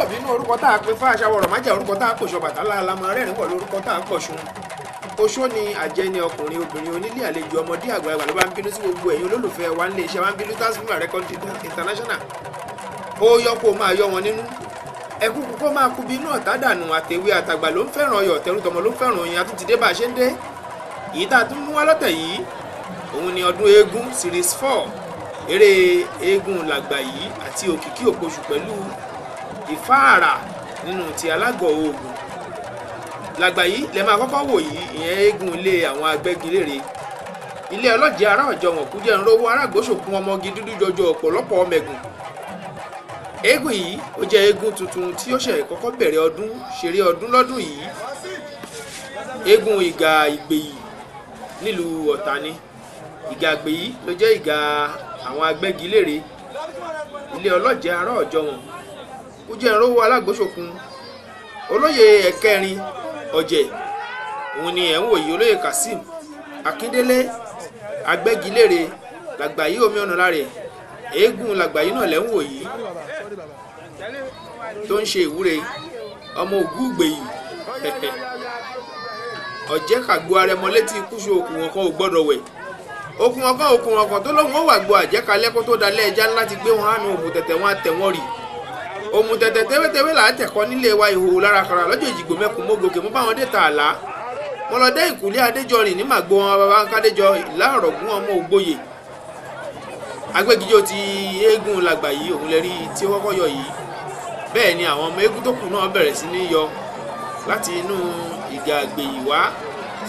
wọ̀ bínú orúkọ tá a pe fún aṣàwọ̀rọ̀ májà orúkọ tá a pòṣọ Ọbàtálá alamọ rẹ́rìn pọ̀ lórúkọ tá a pọ̀ṣun. Oṣó ni àjẹni ọkùnrin obìnrin onílé àlejò ọmọdé àgbàlagbà ló bá ń bínú sí gbogbo ẹ̀yin olólùfẹ́ wa nílé iṣẹ́ wa ń bínú Tasfima Record International. Ó yọ kó máa yọ wọn nínú. Ẹkú kó máa kú bínú ọ̀tá dànù àtẹ̀wé àtàgbà ló ń fẹ́ràn ọyọ̀ tẹrútọmọ ló ń fẹ́ràn oyin àtúntìdé bá a ṣe ń dé. Èyí tá a tún mú wá lọ́tẹ̀ yìí òun ni ọdún eégún series 4 eré eégún Lagbayi àti òkìkí òpoṣù pẹ̀lú ìfáàrà nínú ti alágọ̀ oògùn. Lagbayi lẹ máa kọ́kọ́ wò yìí ìyẹn eégún ilé àwọn agbẹ́gilére ilé ọlọ́jẹ̀ ará ọ̀jọ̀ wọn kú jẹ́ ńrówó arágbóṣòkun ọmọge dúdú jọjọ ọ̀pọ̀lọpọ̀ ọmẹgùn. Eégún yìí ó jẹ́ eégún tuntun tí ó ṣe kọ́kọ́ bẹ̀rẹ̀ ọdún ṣeré ọdún lọ́dún yìí. Eégún ìgà ìgbèyí nílùú Ọ̀tà ni. Ìgà ìgbèyí ló jẹ́ ìgà àwọn agbẹ́gilére ilé ọlọ́jẹ̀ ará ọ̀jọ̀ wọn kú jẹ́ ńrówó alágbóṣòkun olóyè ẹ̀kẹrin ọ̀jẹ̀ òun ni ẹ̀ ń wòye olóyè Kasim Akíndélé agbẹ́gilére Lagbayi omi ọ̀nà láre eégún Lagbayi náà lẹ́ ń wòye tó ń ṣe ìwúre ọmọ ògún gbèyí ọ̀jẹ̀ kàgbo arẹmọ létí kúṣu òkun wọn kan ò gbọ́dọ̀ wẹ̀ okun ọkàn tó lóun ó wà gbọ́ àjẹkalẹ́ kó tó dalẹ̀ ẹja ńlá ti gbé wọn hànú òmùtẹ̀tẹ̀ wọn àtẹ̀wọ́n rì òmùtẹ̀tẹ̀ tẹ́wẹ́tẹ́wẹ́ là á tẹ̀kọ́ nílé wa ìhòòhò lára kara lọ́jọ́ ìjìgbò mẹ́kùn mọ́gòkè mú báwọn dé tààlà wọn lọ dé ìkúlé adéjọrìn ní màgbó wọn bàbá ń kádéjọ ìlà ọ̀rọ̀gún ọmọ ògbóyè agbẹ́gijó ti eégún Lagbayi òun lè rí tí ó kọ́kọ́ yọ yìí bẹ́ẹ̀ ni àwọn ọmọ eégún tó kù náà bẹ̀rẹ̀ sí ní yọ láti inú ìgà àgbèyí wá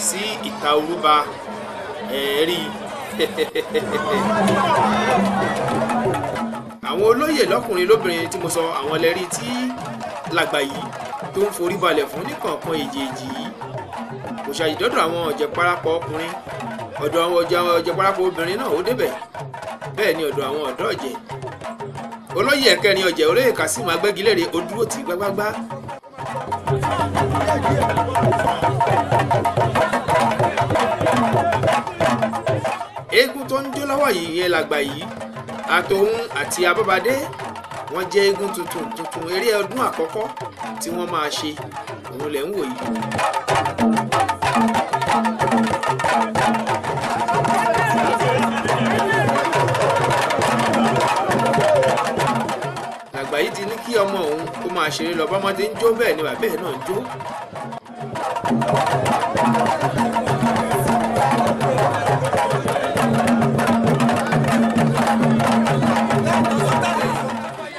sí ìta orúba ẹ̀ẹ́rí àwọn olóyè lọ́kùnrin lóbìnrin tí mo sọ àwọn lẹ́rí tí Lagbayi tó ń forí balẹ̀ fún níkọ̀ọ̀kan èjèèjì yìí kò ṣàyídọ́dọ̀ àwọn ọ̀jẹ̀ parapọ̀ ọkùnrin ọ̀dọ̀ àwọn ọ̀jẹ̀ parapọ̀ obìnrin náà ó débẹ̀ bẹ́ẹ̀ ni ọ̀dọ̀ àwọn ọ̀dọ́ ọ̀jẹ̀ olóyè ẹ̀kẹrin ọ̀jẹ̀ olóyè Kasim agbẹ́gilére ó dúró tì gbágbágbá. Eégún tó ń jó lọ́wọ́ yìí yẹn Lagbayi àtòun àti abọ́badé wọ́n jẹ́ eégún tuntun eré ọdún àkọ́kọ́ tí wọ́n máa ṣe òun lẹ̀ ń wò yìí. Lagbayi ti ní kí ọmọ òun kó máa ṣeré lọ bọ́mọdé ń jó bẹ́ẹ̀ ni bàbá ẹ̀ náà ń jó.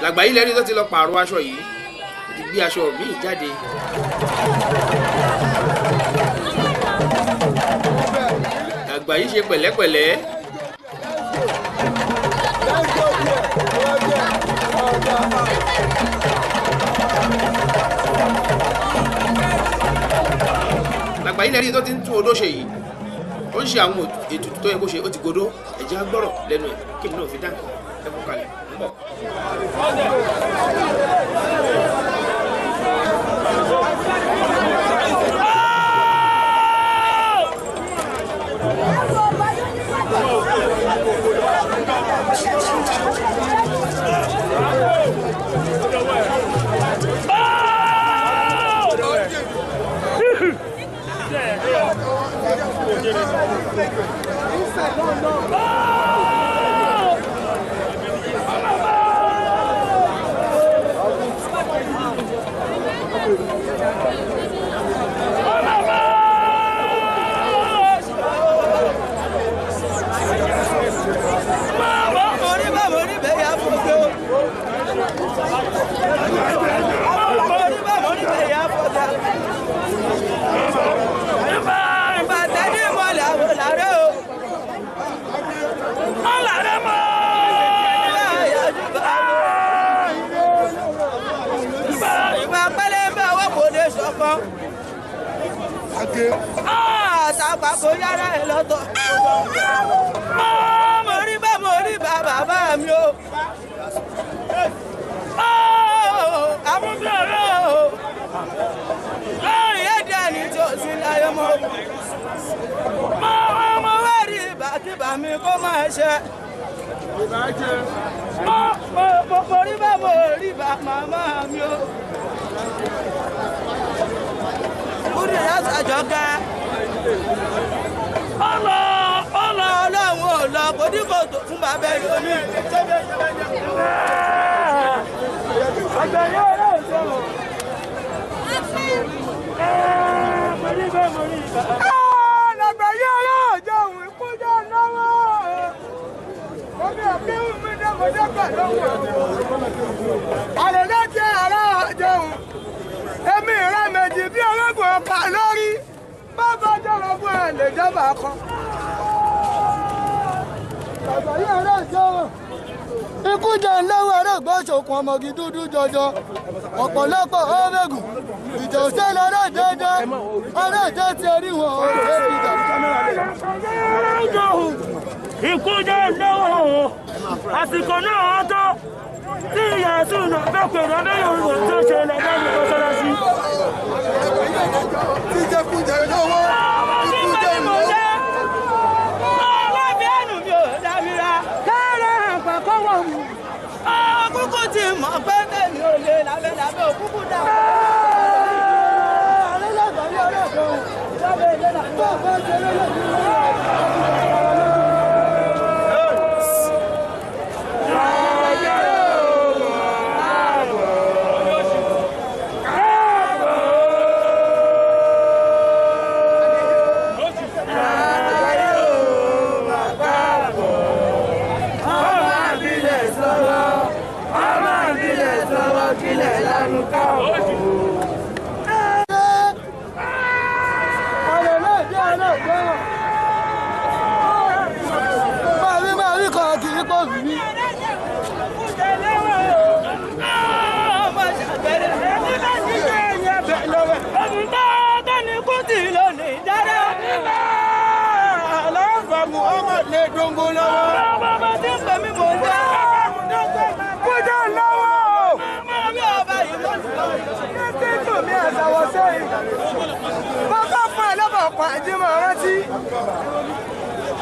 Lagbayi lẹ́rí tó ti lọ pààrọ̀ aṣọ yìí ti gbé aṣọ míì jáde. Lagbayi ṣe pẹ̀lẹ́pẹ̀lẹ́. Lagbayi lẹ́rí tó ti ń tún odó ṣe yìí ó ń ṣe àwọn ètùtù tó yẹ kó ṣe ó ti godó ẹ̀jẹ̀ agbọ́rọ̀ lẹ́nu ẹ̀ kí ni náà fi dáǹkì ẹ̀kọ́ kalẹ̀ ń bọ̀. Àtàpàkò yára ẹ̀ lọ́tọ̀. Mo rí bá bàbá mi o. Àmúbẹ̀rẹ̀ o. Lórí ẹ̀dẹ̀ ni tí o sì láyé mọ́. Mo wá rí bàkíbà mi kó máa ṣe. mo rí bá màmá mi o. Ó ní ìyá àjọkẹ́. Ọlọ́run ò lọ kò ní kò tó fún bàbá ẹ̀ lómi. Àgbẹ̀ yóò rẹ̀ sọ̀rọ̀. Lagbayi-Odun jẹun ìkújọ náwó. Omi ọ̀kẹ́wù mi dẹ́mọdé pẹ̀lú wọn. Àlejò jẹ́ ara jẹun. Èmi rẹ̀ méjì bí ológun ọ̀pá lórí. Bàbá jọ̀rọ̀ fún ẹ̀ lè jọba kan. Lagbayi-Odun jẹun. Ikú jẹ́ ńlẹ́wọ̀ ẹ̀rọ ìgbọ́sọ̀kun ọmọge dúdú jọjọ. Ọ̀pọ̀lọpọ̀ ọ̀rẹ́gùn. Ìjà òṣèlú ọ̀rẹ́ dandan. Ọ̀rẹ́ ìjẹ́ ti rí wọn ò ṣe fi jà. Ikú jẹ́ ńlẹ́wọ̀ àsìkò náà tó tí ìyá ìṣúná bẹ́ẹ̀ pé ìrọ̀lẹ́ Yorùbá tó ṣe lẹ́gbẹ́ ní mọ́ṣáláṣí. Ìjẹkújẹ lọ́wọ́ ikú jẹ́ ńlẹ́wọ̀. Kúkú ti mọ̀ pé tèmi ò lè lábẹ́ òkúkú dá.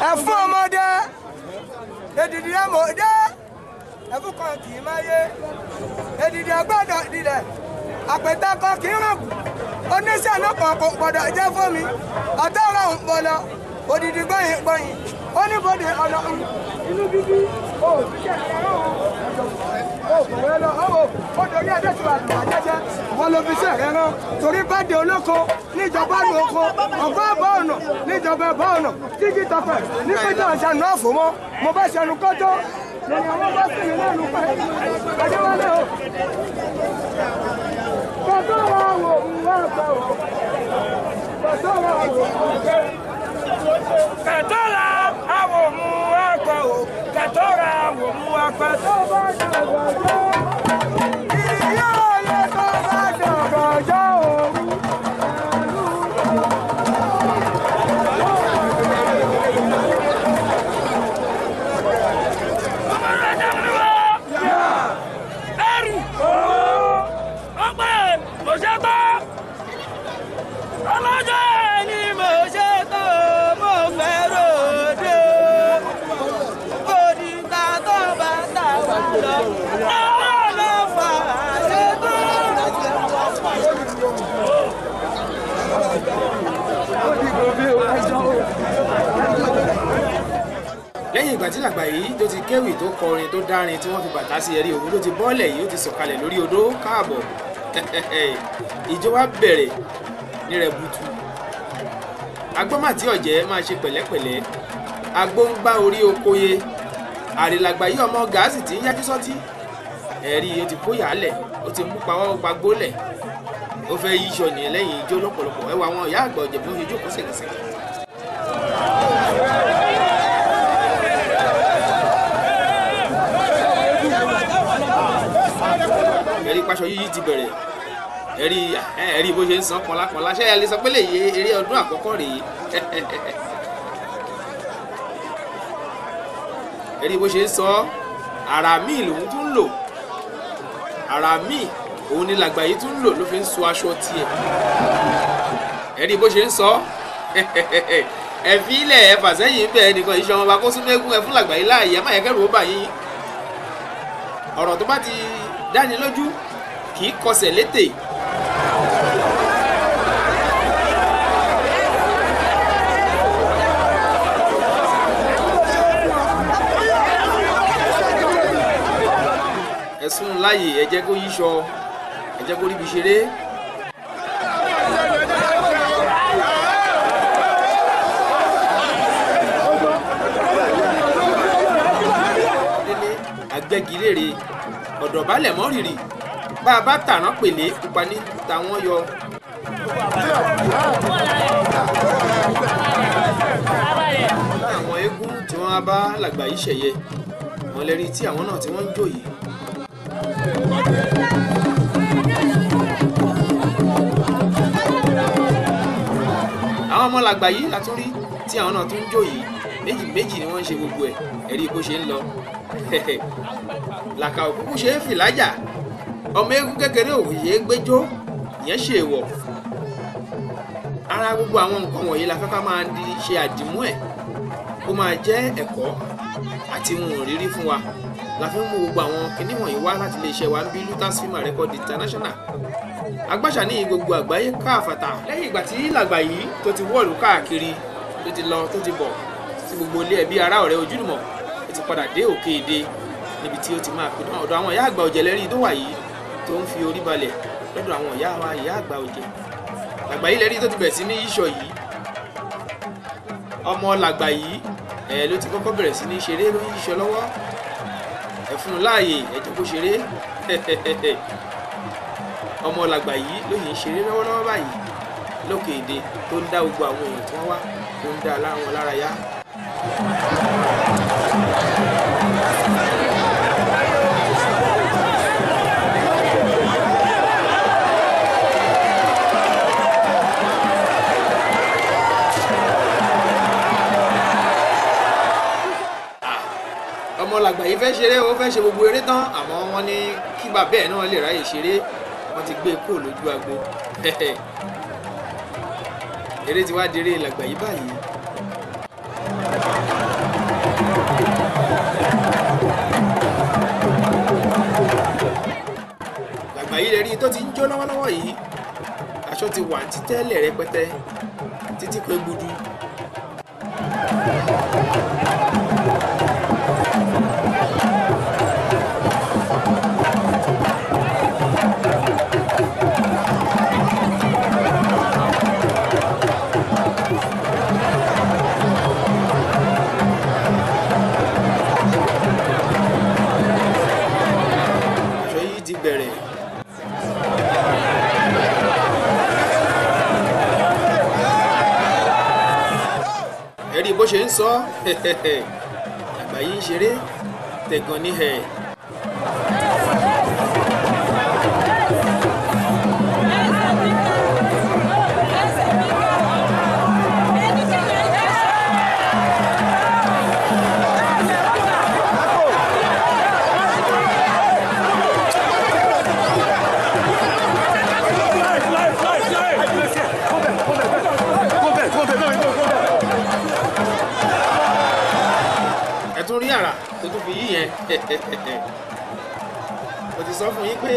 Ẹ̀fún ọmọdé èdìdì ẹ̀mọ̀dé ẹ̀fún kan kì í máa yé èdìdì ẹgbẹ́dọ̀ ìdílẹ̀ àpẹtẹ kan kì í ràn kù oníṣẹ́ lọ́kàn kò gbọ́dọ̀ jẹ́ fún mi ọ̀tọ́rọ̀ ń pọlọ òdìdì gbọ̀yìn gbọ̀yìn oníbodè ọ̀nà inú bíbí òṣìṣẹ́ ẹ̀rọ òkùnrin lọ odòrí ẹ̀dẹ́sùn àjẹjẹ wọn ló fi ṣẹ̀rẹ̀ rán torí bẹ́ẹ̀dẹ̀ olóko níjọba lu oko ọ̀gbọ́n ẹ̀bọ̀ ọ̀nà níjọba ẹ̀bọ̀ ọ̀nà kíkí tọpẹ̀ ní péjọ ìṣànú ọ̀fọ̀ mọ́ mo bá ṣẹnu kọ́tọ́ lẹ́yìn àwọn bá sì ní lẹ́nu pẹ́ adéwálé o. Kẹ̀tọ́ ra wò wá gbà wò kẹ̀tọ́ ra wò kẹ̀tọ́ ra àwò mú wá gbà wò kẹ̀tọ́ ra àwò mú wá gbà tó bá dàgbà jẹ́ ìyá ọ̀yẹ́ tó bá dàgbà jẹ́ òru. lẹ́yìn ìgbà tí Lagbayi tó ti kéwì tó kọrin tó dárin tí wọ́n fi bàtà sí Ere Odun tó ti bọ́ọ̀lẹ̀ yìí ó ti sọ̀kalẹ̀ lórí odó káàbọ̀ ìjọ wa bẹ̀rẹ̀ ní rẹ̀ butu agbọ́màtí ọ̀jẹ́ máa ṣe pẹ̀lẹ́pẹ̀lẹ́ agbóńgbá orí okoye Àrè Lagbayi ọmọ gàásì tí ń yájú sọ́tí ẹ̀rí ó ti kó yàálẹ̀ ó ti mú pawọ́ pagbólẹ̀ ó fẹ́ yíṣọ nìyẹn lẹ́yìn ijó lọ́pọ̀lọpọ̀ ẹwà àwọn ìyá àgbà ọ̀jẹ̀ bí wọ́n ṣe jókòó sẹ̀kẹ̀sẹ̀kẹ̀. ẹ̀rí paṣọ yíyí ti bẹ̀rẹ̀ ẹ̀rí bó ṣe ń san pọ̀nlápọ̀nlá ṣé ẹ lè sọ pé lè yé eré ọdún àkọ́kọ́ rèé ẹ̀rí bó ṣe ń sọ àrà míì lòun tún lò àrà míì òun ni Lagbayi tún lò ló fi ń so aṣọ tiẹ̀ ẹ̀rí bó ṣe ń sọ ẹ fi ilẹ̀ ẹ fà sẹ́yìn bẹ́ẹ̀ nìkan iṣẹ́ ọmọ bá kó súnmọ́ eégún ẹ fún Lagbayi láàyè ẹ má yẹ kẹ́rù ó bà yín. ọ̀rọ̀ tó bá ti dáni lójú kì í kọsẹ̀ létè. ẹ̀sùn láàyè ẹ jẹ́ kó yíṣọ ẹ jẹ́ kó ríbi ṣeré. agbẹ́gilére ọ̀dọ̀bálẹ̀ mọ́rìrì bá a bá tàná pèlé pupa ní tàwọn yọ. àwọn eégún tí wọ́n á bá Lagbayi ṣẹ̀yẹ wọ́n lè rí tí àwọn náà tí wọ́n ń jó yìí. àwọn ọmọ Lagbayi la tún rí tí àwọn náà tún ń jó yìí méjì méjì ni wọ́n ń ṣe gbogbo ẹ̀ ẹ̀rí bó ṣe ń lọ. làkà òkúkú ṣe é fìlájà ọmọ eégún kékeré òwòye gbẹjọ ìyẹn ṣe èèwọ̀. ara gbogbo àwọn nǹkan wọ̀nyí la fẹ́ ká máa di ṣe àdìmú ẹ̀ kó máa jẹ́ ẹ̀kọ́ àti ohun ìrírí fún wa la fẹ́ mú gbogbo àwọn kinní wọ̀nyí wá láti lè ṣe wa ń bí Lutas Film Record International agbáṣà ní gbogbo àgbáyé káàfàtà. lẹ́yìn ìgbà tí Lagbayi tó ti wọ́ọ̀lù káàkiri tó ti lọ tó ti bọ̀ sí gbogbo ilé ẹbí ará ọ̀rẹ́ ojúlùmọ̀ ó ti padà dé òkè èdè níbi tí ó ti máa pinnu ọ̀dọ̀ àwọn ìyá àgbà ọ̀jẹ̀ lẹ́rìí tó wà yìí tó ń fi orí balẹ̀ lọ́dọ̀ àwọn ìyá wa ìyá àgbà ọ̀jẹ̀. Lagbayi lẹ́rìí tó ti bẹ̀rẹ̀ sí ní yíṣọ yìí ọmọ Lagbayi ló ti kọ́kọ́ bẹ̀rẹ̀ sí ní ṣeré ló ń yíṣọ lọ́wọ́ ẹ fún un láàyè ẹ jẹ́ kó ṣeré ọmọ Lagbayi ló yìí ń ṣeré lọ́wọ́lọ́wọ́ báyìí lókè èdè tó ń dá gbogbo àwọn èèyàn tí wọ́n wá tó ń dá wọn lára yá. ọmọ Lagbayi fẹ́ ṣeré ó fẹ́ ṣe gbogbo eré tán àmọ́ wọ́n ní kí bàbá ẹ̀ náà lè ráyè ṣeré wọ́n ti gbé e kúrò lójú agbo eré ti wá déré Lagbayi báyìí. Lagbayi lè rí i tó ti ń jó lọ́wọ́lọ́wọ́ yìí aṣọ ti wà títẹ́lẹ̀ rẹpẹtẹ títí pé gbudu. ẹ̀rí bó ṣe ń sọ Lagbayi ń ṣeré tẹ̀gàn ní ẹ̀. tún rí àrà tó tún fi yí yẹn mo ti sọ fún yín pé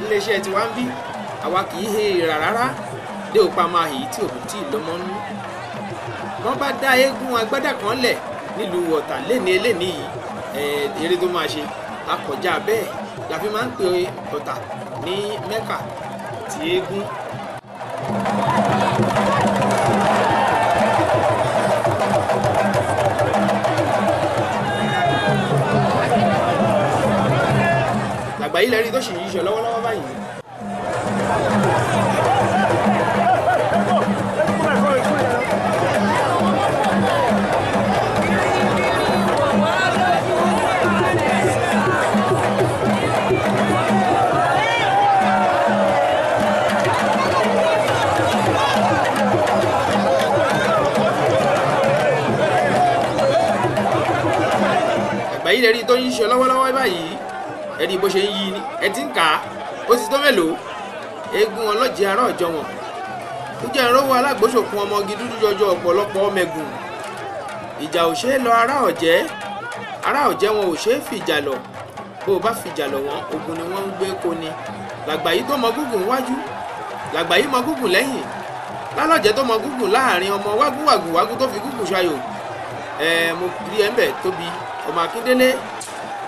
iléeṣẹ́ tiwa ń bí àwa kì í he ìrà rárá dé òpá máa hì í tí òkú tí ìlọmọ nú. wọ́n bá dá eégún agbádá kan lẹ̀ nílùú Ọ̀tà léni eléni yìí eré tó máa ṣe akọjá bẹ́ẹ̀ la fi máa ń pe Ọ̀tà ní Mẹ́kà ti eégún. Lagbayi lẹ́rí tó ṣì ń yíṣọ lọ́wọ́lọ́wọ́ báyìí. Lagbayi lẹ́rí tó ń yíṣọ lọ́wọ́lọ́wọ́ báyìí. ẹni bó ṣe ń yí ni ẹ ti ń kà á ó ti tó mélòó eégún ọlọ́jẹ̀ ará ọ̀jọ̀ wọn ó jẹ́ ìrówó alágbóṣòkun ọmọge dúdú jọjọ ọ̀pọ̀lọpọ̀ ọmọ Ẹ̀gùn. Ìjà ò ṣe é lọ ará ọ̀jẹ́ wọn ò ṣe é fìjà lọ, bó o bá fìjà lọ wọn ogun ni wọ́n ń gbé kó ni. Lagbayi tó mọ gúngùn wájú, Lagbayi mọ gúngùn lẹ́yìn, lálọ́jẹ́ tó mọ gúngùn láàrin ọmọ wágú tó fi gúngùn ṣayò. Mo rí ẹ̀ ń bẹ̀ Tóbi ọmọ Akíndélé,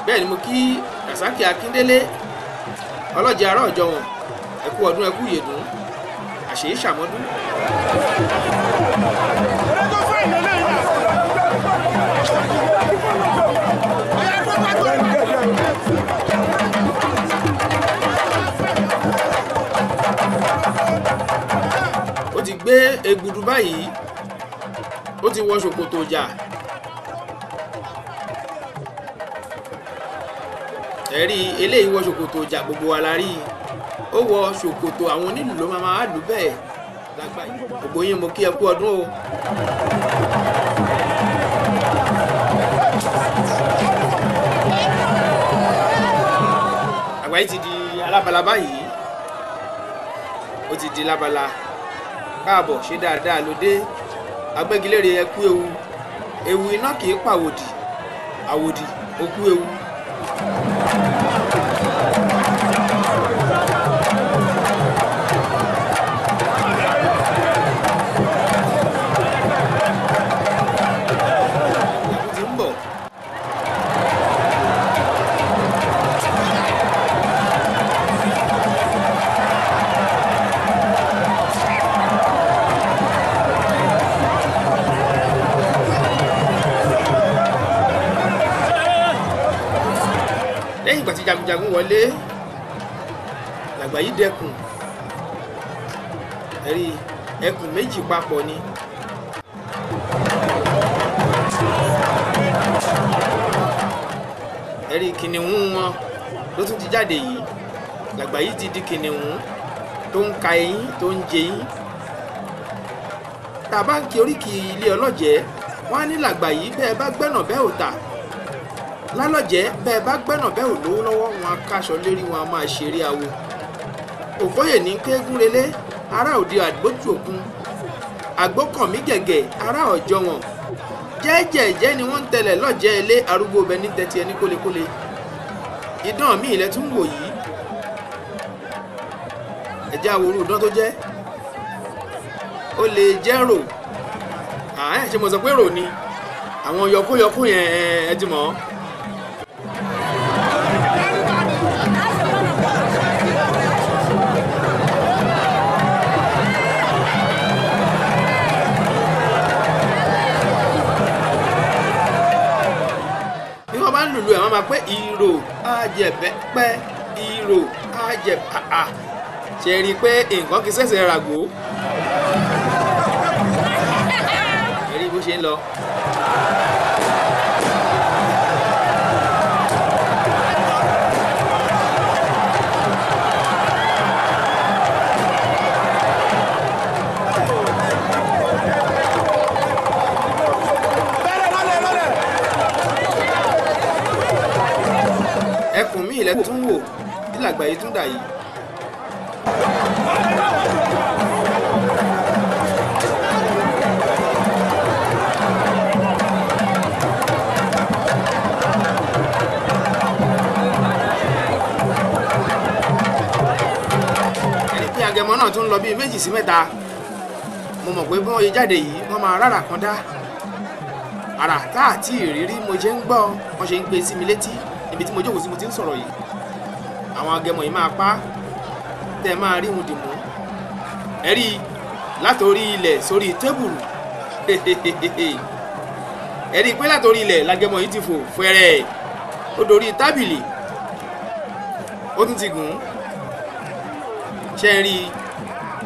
bẹ́ẹ̀ ni mo kí Rasaki Akíndélé ọlọ́jẹ́ ará ọ̀jọ́ wọn. Ẹ kú ọdún ẹ kú ìyèdún, àṣèyí ṣàmọ́dún. Ó ti gbé egudu báyìí, ó ti wọ ṣòkòtò ọjà. Ẹ̀rí eléyìí wọ ṣòkòtò ọjà, gbogbo wa la rí i. Ó wọ ṣòkòtò àwọn onílù ló máa lù bẹ́ẹ̀. Lagbayi gbogbo yín mo kí ẹ kú ọdún o. Lagbayi ti di alábala báyìí, ó ti di lábala. Káàbọ̀ ṣe dáadáa ló dé. Agbẹ́gilére ẹ kú ewu, ewu iná kì í pàwòdì, àwòdì ó kú ewu. Ìgbà tí jagunjagun wọlé, Lagbayi dẹkùn. Ẹ̀rí ẹkùn méjì papọ̀ ni. Ẹ̀rí kìnìún wọn ló tún ti jáde yìí. Lagbayi ti di kìnìún tó ń ka eyín tó ń jẹ eyín. Tá a bá ń kí oríkì ilé ọlọ́jẹ́, wọ́n á ní Lagbayi bẹ́ẹ̀ bá gbẹ́nà bẹ́ẹ̀ ò tà. Lálọ́jẹ́ bẹ́ẹ̀ bá gbẹ́nà bẹ́ẹ̀ ò lówó lọ́wọ́, wọn á káṣọ lérí, wọn á máa ṣeré awo. Òkóyè ní kéégún relé ará òde àgbójú òkun, àgbókànmí gẹ̀gẹ̀ ará ọ̀jọ́ wọn. Jẹ́jẹ̀jẹ́ ni wọ́n ń tẹ̀lẹ̀ lọ́jẹ́ ilé arúgbó bẹ ní tẹ́tí ẹni kólekóle. Idán mi ilẹ̀ tún wò yìí. Ẹ̀jẹ̀ àwòrán idán tó jẹ́. Ó lè jẹ́ rò. Ṣé mo sọ pé rò ni? Àwọn yọkúyọkú yẹn ẹ ti mọ̀. Lùlù ẹ̀ wọ́n máa pé ìrò àjẹ̀bẹ́pẹ́, ìrò àjẹ̀bàà. Ṣe rí i pé nǹkan kì í ṣẹ̀ṣẹ̀ ràgó. Ẹ rí bó ṣe ń lọ. Ẹkùn mi ilẹ̀ tún wò tí Lagbayi tún dà yìí. Ẹni pé Agẹmọ náà tún lọ bíi 2 sí 3. Mo mọ̀ pé bí wọ́n yé jáde yìí wọ́n máa rárá kan dá. Àrà tá àti ìrírí mo ṣe ń gbọ́ wọ́n ṣe ń gbé sí mi létí. Ibi tí mo jókòó sí mo ti ń sọ̀rọ̀ yìí, àwọn Agẹmọ yìí máa pa tẹ́ máa rí wọn dìmú. Ẹ rí látòrí ilẹ̀ sórí tébùlù. Ẹ rí pé látòrí ilẹ̀ l'Agẹmọ yìí ti fò fẹ́rẹ̀, ó dorí tábìlì, ó tún ti gùn. Ṣé ẹ rí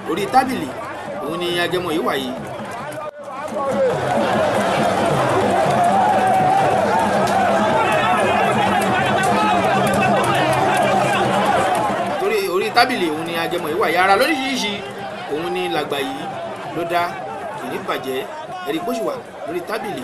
orí tábìlì òun ni Agẹmọ yìí wà yìí. Tábìlì òun ni Agẹmọ yìí wà, yàrá lóríṣiríṣi òun ni Lagbayi ló dá, kì ní bàjẹ́. Ẹ̀rí kó sì wà lórí tábìlì.